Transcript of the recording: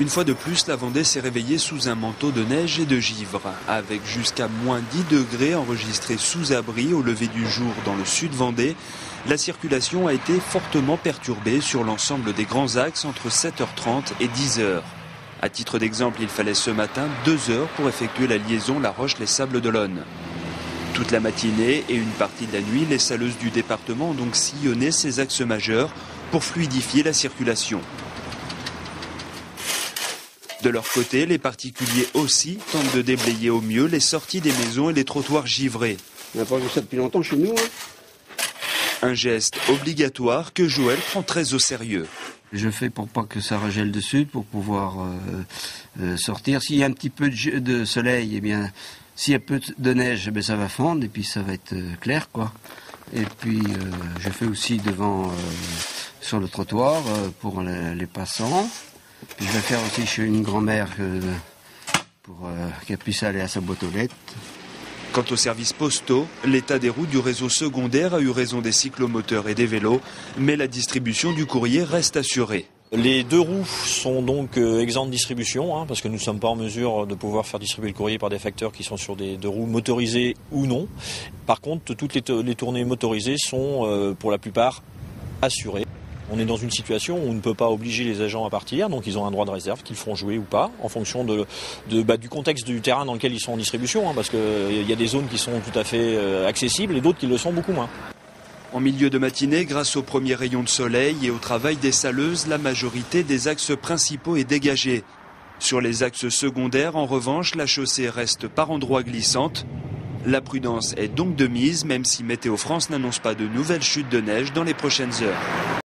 Une fois de plus, la Vendée s'est réveillée sous un manteau de neige et de givre, avec jusqu'à moins 10 degrés enregistrés sous abri au lever du jour dans le sud Vendée. La circulation a été fortement perturbée sur l'ensemble des grands axes entre 7h30 et 10h. À titre d'exemple, il fallait ce matin 2 heures pour effectuer la liaison La Roche-les-Sables-d'Olonne. Toute la matinée et une partie de la nuit, les saleuses du département ont donc sillonné ces axes majeurs pour fluidifier la circulation. De leur côté, les particuliers aussi tentent de déblayer au mieux les sorties des maisons et les trottoirs givrés. On n'a pas vu ça depuis longtemps chez nous. Un geste obligatoire que Joël prend très au sérieux. Je fais pour pas que ça regèle dessus, pour pouvoir sortir. S'il y a un petit peu de soleil, eh bien, s'il y a peu de neige, eh bien, ça va fondre et puis ça va être clair, quoi. Et puis je fais aussi devant, sur le trottoir, pour les passants. Puis je vais faire aussi chez une grand-mère pour qu'elle puisse aller à sa boîte aux lettres. Quant aux services postaux, l'état des routes du réseau secondaire a eu raison des cyclomoteurs et des vélos, mais la distribution du courrier reste assurée. Les 2 roues sont donc exempts de distribution, parce que nous ne sommes pas en mesure de pouvoir faire distribuer le courrier par des facteurs qui sont sur des 2 roues motorisées ou non. Par contre, toutes les tournées motorisées sont pour la plupart assurées. On est dans une situation où on ne peut pas obliger les agents à partir, donc ils ont un droit de réserve qu'ils feront jouer ou pas, en fonction du contexte du terrain dans lequel ils sont en distribution, parce qu'il y a des zones qui sont tout à fait accessibles et d'autres qui le sont beaucoup moins. En milieu de matinée, grâce aux premiers rayons de soleil et au travail des saleuses, la majorité des axes principaux est dégagée. Sur les axes secondaires, en revanche, la chaussée reste par endroits glissante. La prudence est donc de mise, même si Météo France n'annonce pas de nouvelles chutes de neige dans les prochaines heures.